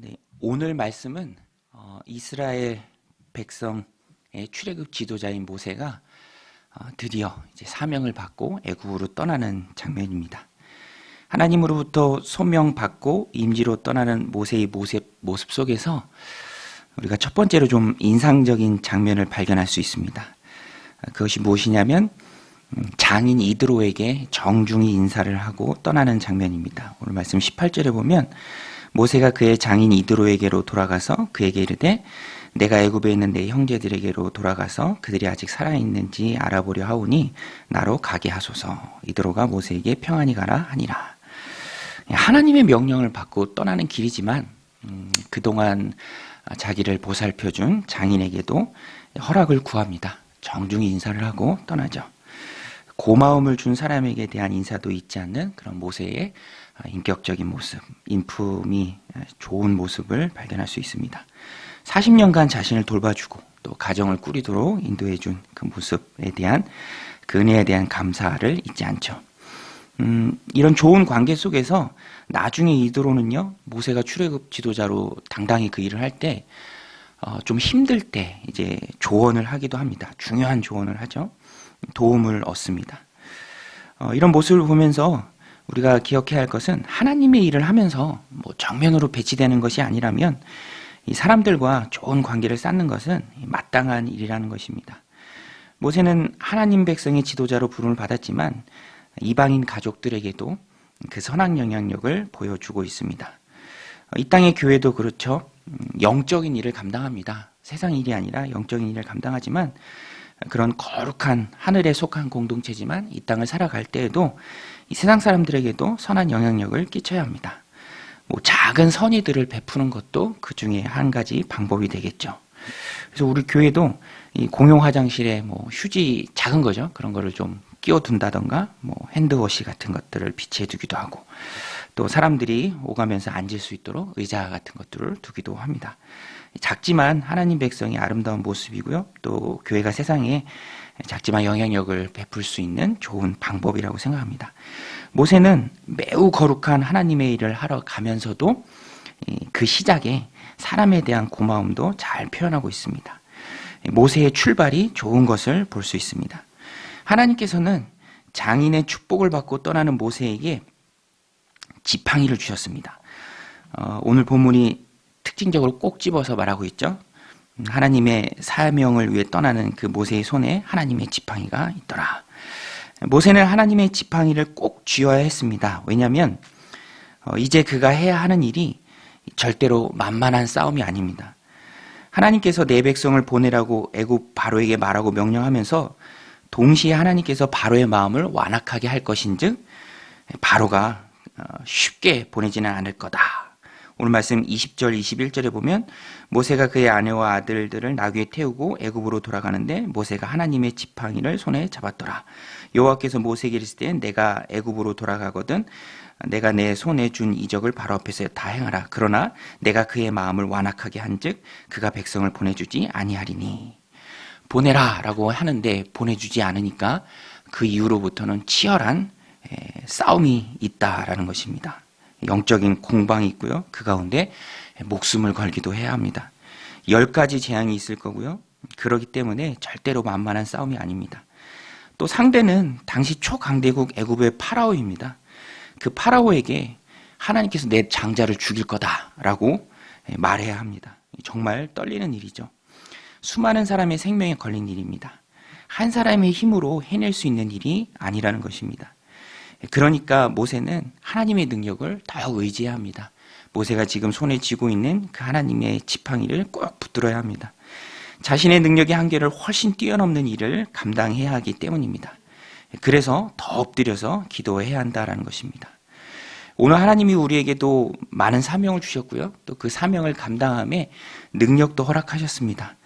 네, 오늘 말씀은 이스라엘 백성의 출애굽 지도자인 모세가 드디어 이제 사명을 받고 애굽으로 떠나는 장면입니다. 하나님으로부터 소명받고 임지로 떠나는 모세의 모습 속에서 우리가 첫 번째로 좀 인상적인 장면을 발견할 수 있습니다. 그것이 무엇이냐면 장인 이드로에게 정중히 인사를 하고 떠나는 장면입니다. 오늘 말씀 18절에 보면 모세가 그의 장인 이드로에게로 돌아가서 그에게 이르되 내가 애굽에 있는 내 형제들에게로 돌아가서 그들이 아직 살아있는지 알아보려 하오니 나로 가게 하소서. 이드로가 모세에게 평안히 가라 하니라. 하나님의 명령을 받고 떠나는 길이지만 그동안 자기를 보살펴준 장인에게도 허락을 구합니다. 정중히 인사를 하고 떠나죠. 고마움을 준 사람에게 대한 인사도 잊지 않는 그런 모세의 인격적인 모습, 인품이 좋은 모습을 발견할 수 있습니다. 40년간 자신을 돌봐주고 또 가정을 꾸리도록 인도해준 그 모습에 대한 그 은혜에 대한 감사를 잊지 않죠. 이런 좋은 관계 속에서 나중에 이드로는요, 모세가 출애굽 지도자로 당당히 그 일을 할 때 좀 힘들 때 이제 조언을 하기도 합니다. 중요한 조언을 하죠. 도움을 얻습니다. 이런 모습을 보면서 우리가 기억해야 할 것은 하나님의 일을 하면서 뭐 정면으로 배치되는 것이 아니라면 이 사람들과 좋은 관계를 쌓는 것은 마땅한 일이라는 것입니다. 모세는 하나님 백성의 지도자로 부름을 받았지만 이방인 가족들에게도 그 선한 영향력을 보여주고 있습니다. 이 땅의 교회도 그렇죠. 영적인 일을 감당합니다. 세상 일이 아니라 영적인 일을 감당하지만 그런 거룩한 하늘에 속한 공동체지만 이 땅을 살아갈 때에도 이 세상 사람들에게도 선한 영향력을 끼쳐야 합니다. 뭐 작은 선의들을 베푸는 것도 그 중에 한 가지 방법이 되겠죠. 그래서 우리 교회도 이 공용 화장실에 뭐 휴지 작은 거죠. 그런 거를 좀 끼워둔다던가 뭐 핸드워시 같은 것들을 비치해 두기도 하고 또 사람들이 오가면서 앉을 수 있도록 의자 같은 것들을 두기도 합니다. 작지만 하나님 백성이 아름다운 모습이고요. 또 교회가 세상에 작지만 영향력을 베풀 수 있는 좋은 방법이라고 생각합니다. 모세는 매우 거룩한 하나님의 일을 하러 가면서도 그 시작에 사람에 대한 고마움도 잘 표현하고 있습니다. 모세의 출발이 좋은 것을 볼 수 있습니다. 하나님께서는 장인의 축복을 받고 떠나는 모세에게 지팡이를 주셨습니다. 오늘 본문이 특징적으로 꼭 집어서 말하고 있죠. 하나님의 사명을 위해 떠나는 그 모세의 손에 하나님의 지팡이가 있더라. 모세는 하나님의 지팡이를 꼭 쥐어야 했습니다. 왜냐하면 이제 그가 해야 하는 일이 절대로 만만한 싸움이 아닙니다. 하나님께서 내 백성을 보내라고 애굽 바로에게 말하고 명령하면서 동시에 하나님께서 바로의 마음을 완악하게 할 것인즉 바로가 쉽게 보내지는 않을 거다. 오늘 말씀 20절, 21절에 보면 모세가 그의 아내와 아들들을 나귀에 태우고 애굽으로 돌아가는데 모세가 하나님의 지팡이를 손에 잡았더라. 여호와께서 모세에게 이르시되 내가 애굽으로 돌아가거든 내가 내 손에 준 이적을 바로 앞에서 다 행하라. 그러나 내가 그의 마음을 완악하게 한즉 그가 백성을 보내주지 아니하리니. 보내라 라고 하는데 보내주지 않으니까 그 이후로부터는 치열한 싸움이 있다라는 것입니다. 영적인 공방이 있고요. 그 가운데 목숨을 걸기도 해야 합니다. 10가지 재앙이 있을 거고요. 그렇기 때문에 절대로 만만한 싸움이 아닙니다. 또 상대는 당시 초강대국 애굽의 파라오입니다. 그 파라오에게 하나님께서 내 장자를 죽일 거다라고 말해야 합니다. 정말 떨리는 일이죠. 수많은 사람의 생명에 걸린 일입니다. 한 사람의 힘으로 해낼 수 있는 일이 아니라는 것입니다. 그러니까 모세는 하나님의 능력을 더욱 의지해야 합니다. 모세가 지금 손에 쥐고 있는 그 하나님의 지팡이를 꼭 붙들어야 합니다. 자신의 능력의 한계를 훨씬 뛰어넘는 일을 감당해야 하기 때문입니다. 그래서 더 엎드려서 기도해야 한다는 것입니다. 오늘 하나님이 우리에게도 많은 사명을 주셨고요. 또 그 사명을 감당함에 능력도 허락하셨습니다.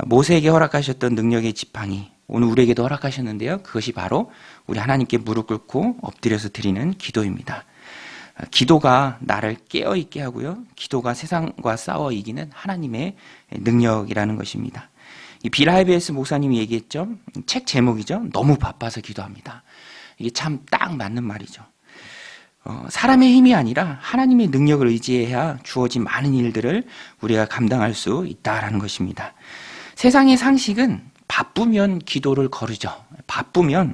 모세에게 허락하셨던 능력의 지팡이 오늘 우리에게도 허락하셨는데요. 그것이 바로 우리 하나님께 무릎 꿇고 엎드려서 드리는 기도입니다. 기도가 나를 깨어있게 하고요. 기도가 세상과 싸워 이기는 하나님의 능력이라는 것입니다. 이 빌 하이베스 목사님이 얘기했죠. 책 제목이죠. 너무 바빠서 기도합니다. 이게 참 딱 맞는 말이죠. 사람의 힘이 아니라 하나님의 능력을 의지해야 주어진 많은 일들을 우리가 감당할 수 있다라는 것입니다. 세상의 상식은 바쁘면 기도를 거르죠. 바쁘면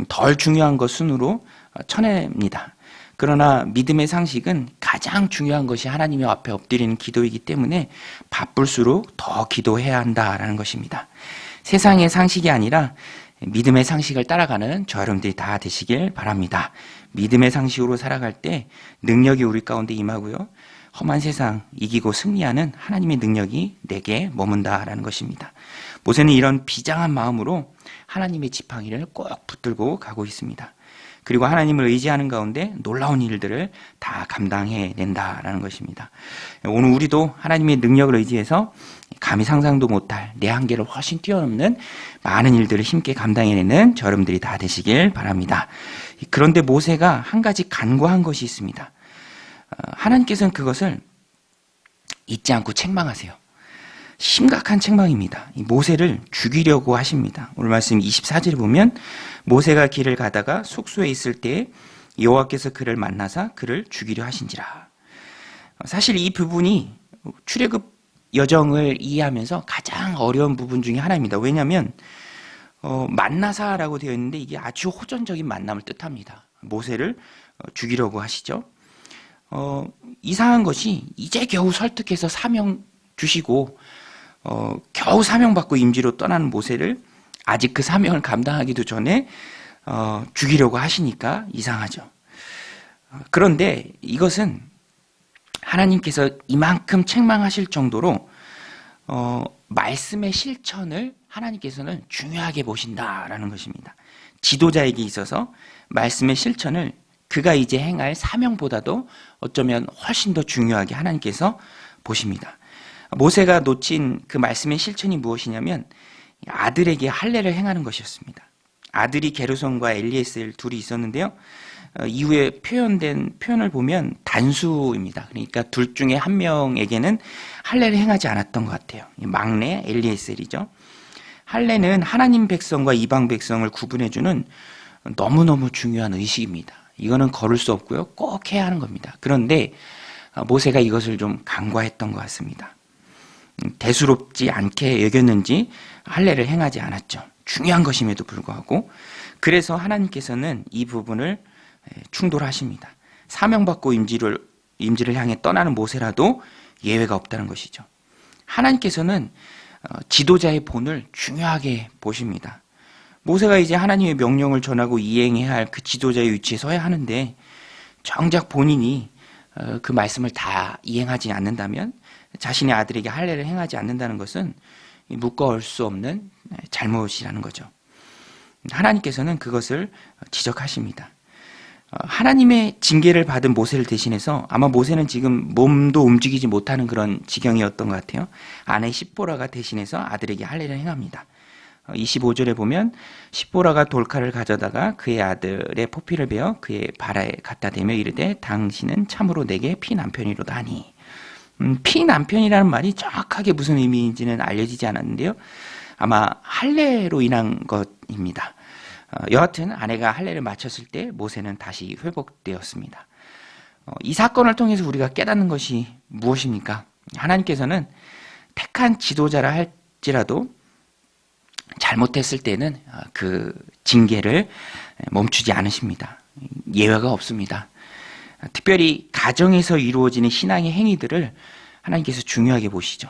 덜 중요한 것 순으로 쳐냅니다. 그러나 믿음의 상식은 가장 중요한 것이 하나님의 앞에 엎드리는 기도이기 때문에 바쁠수록 더 기도해야 한다라는 것입니다. 세상의 상식이 아니라 믿음의 상식을 따라가는 저 여러분들이 다 되시길 바랍니다. 믿음의 상식으로 살아갈 때 능력이 우리 가운데 임하고요. 험한 세상 이기고 승리하는 하나님의 능력이 내게 머문다라는 것입니다. 모세는 이런 비장한 마음으로 하나님의 지팡이를 꼭 붙들고 가고 있습니다. 그리고 하나님을 의지하는 가운데 놀라운 일들을 다 감당해낸다라는 것입니다. 오늘 우리도 하나님의 능력을 의지해서 감히 상상도 못할 내 한계를 훨씬 뛰어넘는 많은 일들을 힘께 감당해내는 저 여러분들이 다 되시길 바랍니다. 그런데 모세가 한 가지 간과한 것이 있습니다. 하나님께서는 그것을 잊지 않고 책망하세요. 심각한 책망입니다. 모세를 죽이려고 하십니다. 오늘 말씀 24절에 보면 모세가 길을 가다가 숙소에 있을 때에 여호와께서 그를 만나사 그를 죽이려 하신지라. 사실 이 부분이 출애굽 여정을 이해하면서 가장 어려운 부분 중에 하나입니다. 왜냐하면 만나사라고 되어 있는데 이게 아주 호전적인 만남을 뜻합니다. 모세를 죽이려고 하시죠. 이상한 것이 이제 겨우 설득해서 사명 주시고 겨우 사명받고 임지로 떠나는 모세를 아직 그 사명을 감당하기도 전에 죽이려고 하시니까 이상하죠. 그런데 이것은 하나님께서 이만큼 책망하실 정도로 말씀의 실천을 하나님께서는 중요하게 보신다라는 것입니다. 지도자에게 있어서 말씀의 실천을 그가 이제 행할 사명보다도 어쩌면 훨씬 더 중요하게 하나님께서 보십니다. 모세가 놓친 그 말씀의 실천이 무엇이냐면 아들에게 할례를 행하는 것이었습니다. 아들이 게르손과 엘리에셀 둘이 있었는데요. 이후에 표현을 보면 단수입니다. 그러니까 둘 중에 한 명에게는 할례를 행하지 않았던 것 같아요. 막내 엘리에셀이죠. 할례는 하나님 백성과 이방 백성을 구분해주는 너무너무 중요한 의식입니다. 이거는 거를 수 없고요. 꼭 해야 하는 겁니다. 그런데 모세가 이것을 좀 간과했던 것 같습니다. 대수롭지 않게 여겼는지 할례를 행하지 않았죠. 중요한 것임에도 불구하고. 그래서 하나님께서는 이 부분을 충돌하십니다. 사명받고 임지를 향해 떠나는 모세라도 예외가 없다는 것이죠. 하나님께서는 지도자의 본을 중요하게 보십니다. 모세가 이제 하나님의 명령을 전하고 이행해야 할 그 지도자의 위치에 서야 하는데 정작 본인이 그 말씀을 다 이행하지 않는다면 자신의 아들에게 할례를 행하지 않는다는 것은 묻거울 수 없는 잘못이라는 거죠. 하나님께서는 그것을 지적하십니다. 하나님의 징계를 받은 모세를 대신해서 아마 모세는 지금 몸도 움직이지 못하는 그런 지경이었던 것 같아요. 아내 십보라가 대신해서 아들에게 할례를 행합니다. 25절에 보면 십보라가 돌칼을 가져다가 그의 아들의 포피를 베어 그의 발에 갖다 대며 이르되 당신은 참으로 내게 피남편이로다 하니. 피남편이라는 말이 정확하게 무슨 의미인지는 알려지지 않았는데요. 아마 할례로 인한 것입니다. 여하튼 아내가 할례를 마쳤을 때 모세는 다시 회복되었습니다. 이 사건을 통해서 우리가 깨닫는 것이 무엇입니까? 하나님께서는 택한 지도자라 할지라도 잘못했을 때는 그 징계를 멈추지 않으십니다. 예외가 없습니다. 특별히 가정에서 이루어지는 신앙의 행위들을 하나님께서 중요하게 보시죠.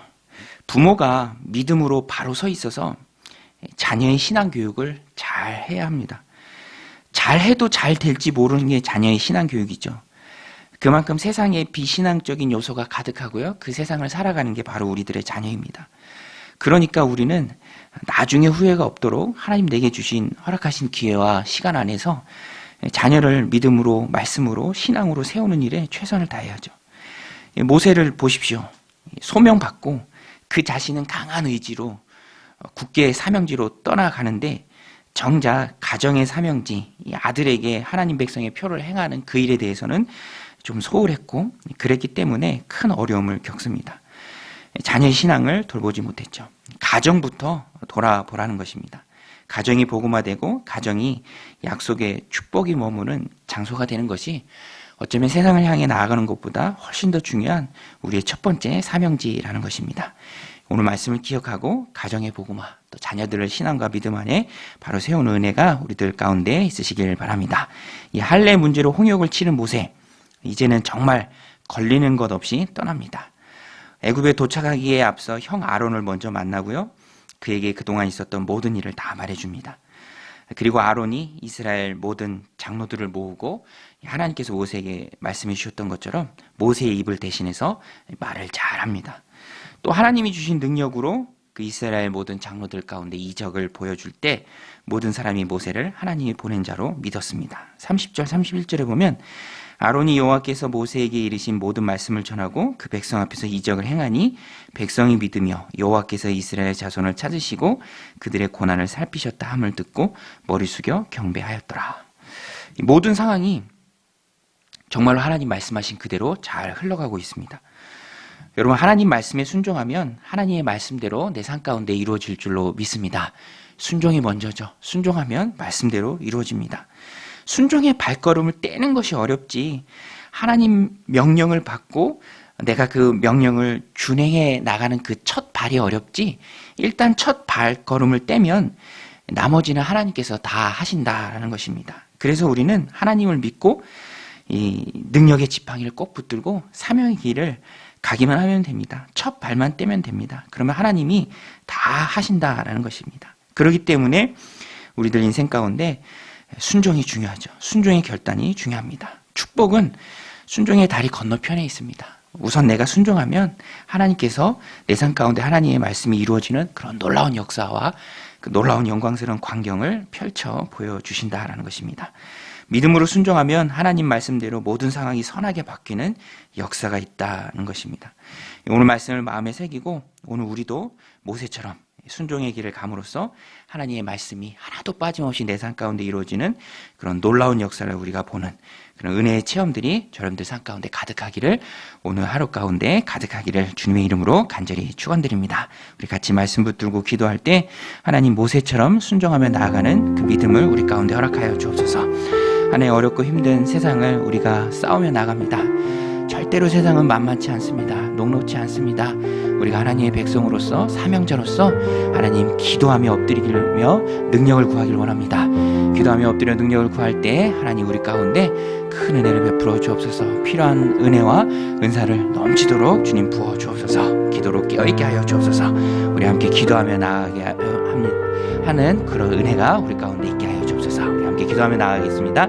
부모가 믿음으로 바로 서 있어서 자녀의 신앙 교육을 잘 해야 합니다. 잘 해도 잘 될지 모르는 게 자녀의 신앙 교육이죠. 그만큼 세상에 비신앙적인 요소가 가득하고요. 그 세상을 살아가는 게 바로 우리들의 자녀입니다. 그러니까 우리는 나중에 후회가 없도록 하나님 내게 주신 허락하신 기회와 시간 안에서 자녀를 믿음으로 말씀으로 신앙으로 세우는 일에 최선을 다해야죠. 모세를 보십시오. 소명받고 그 자신은 강한 의지로 국계의 사명지로 떠나가는데 정작 가정의 사명지 아들에게 하나님 백성의 표를 행하는 그 일에 대해서는 좀 소홀했고 그랬기 때문에 큰 어려움을 겪습니다. 자녀의 신앙을 돌보지 못했죠. 가정부터 돌아보라는 것입니다. 가정이 복음화되고 가정이 약속의 축복이 머무는 장소가 되는 것이 어쩌면 세상을 향해 나아가는 것보다 훨씬 더 중요한 우리의 첫 번째 사명지라는 것입니다. 오늘 말씀을 기억하고 가정의 복음화, 또 자녀들을 신앙과 믿음 안에 바로 세우는 은혜가 우리들 가운데 있으시길 바랍니다. 이 할례 문제로 홍역을 치른 모세, 이제는 정말 걸리는 것 없이 떠납니다. 애굽에 도착하기에 앞서 형 아론을 먼저 만나고요. 그에게 그동안 있었던 모든 일을 다 말해줍니다. 그리고 아론이 이스라엘 모든 장로들을 모으고 하나님께서 모세에게 말씀해 주셨던 것처럼 모세의 입을 대신해서 말을 잘합니다. 또 하나님이 주신 능력으로 그 이스라엘 모든 장로들 가운데 이적을 보여줄 때 모든 사람이 모세를 하나님이 보낸 자로 믿었습니다. 30절 31절에 보면 아론이 여호와께서 모세에게 이르신 모든 말씀을 전하고 그 백성 앞에서 이적을 행하니 백성이 믿으며 여호와께서 이스라엘 자손을 찾으시고 그들의 고난을 살피셨다 함을 듣고 머리 숙여 경배하였더라. 이 모든 상황이 정말로 하나님 말씀하신 그대로 잘 흘러가고 있습니다. 여러분, 하나님 말씀에 순종하면 하나님의 말씀대로 내 삶 가운데 이루어질 줄로 믿습니다. 순종이 먼저죠. 순종하면 말씀대로 이루어집니다. 순종의 발걸음을 떼는 것이 어렵지, 하나님 명령을 받고 내가 그 명령을 준행해 나가는 그 첫 발이 어렵지, 일단 첫 발걸음을 떼면 나머지는 하나님께서 다 하신다라는 것입니다. 그래서 우리는 하나님을 믿고 이 능력의 지팡이를 꼭 붙들고 사명의 길을 가기만 하면 됩니다. 첫 발만 떼면 됩니다. 그러면 하나님이 다 하신다라는 것입니다. 그렇기 때문에 우리들 인생 가운데 순종이 중요하죠. 순종의 결단이 중요합니다. 축복은 순종의 다리 건너편에 있습니다. 우선 내가 순종하면 하나님께서 내 삶 가운데 하나님의 말씀이 이루어지는 그런 놀라운 역사와 그 놀라운 영광스러운 광경을 펼쳐 보여주신다라는 것입니다. 믿음으로 순종하면 하나님 말씀대로 모든 상황이 선하게 바뀌는 역사가 있다는 것입니다. 오늘 말씀을 마음에 새기고 오늘 우리도 모세처럼 순종의 길을 감으로써 하나님의 말씀이 하나도 빠짐없이 내 삶 가운데 이루어지는 그런 놀라운 역사를 우리가 보는 그런 은혜의 체험들이 여러분들 삶 가운데 가득하기를, 오늘 하루 가운데 가득하기를 주님의 이름으로 간절히 축원드립니다. 우리 같이 말씀 붙들고 기도할 때 하나님 모세처럼 순종하며 나아가는 그 믿음을 우리 가운데 허락하여 주옵소서. 하나의 어렵고 힘든 세상을 우리가 싸우며 나갑니다. 절대로 세상은 만만치 않습니다. 녹록지 않습니다. 우리가 하나님의 백성으로서 사명자로서 하나님 기도하며 엎드리며 능력을 구하기를 원합니다. 기도하며 엎드려 능력을 구할 때 하나님 우리 가운데 큰 은혜를 베풀어 주옵소서. 필요한 은혜와 은사를 넘치도록 주님 부어 주옵소서. 기도로 깨어있게 하여 주옵소서. 우리 함께 기도하며 나아가게 하는 그런 은혜가 우리 가운데 있게 하여 주옵소서. 우리 함께 기도하며 나아가겠습니다.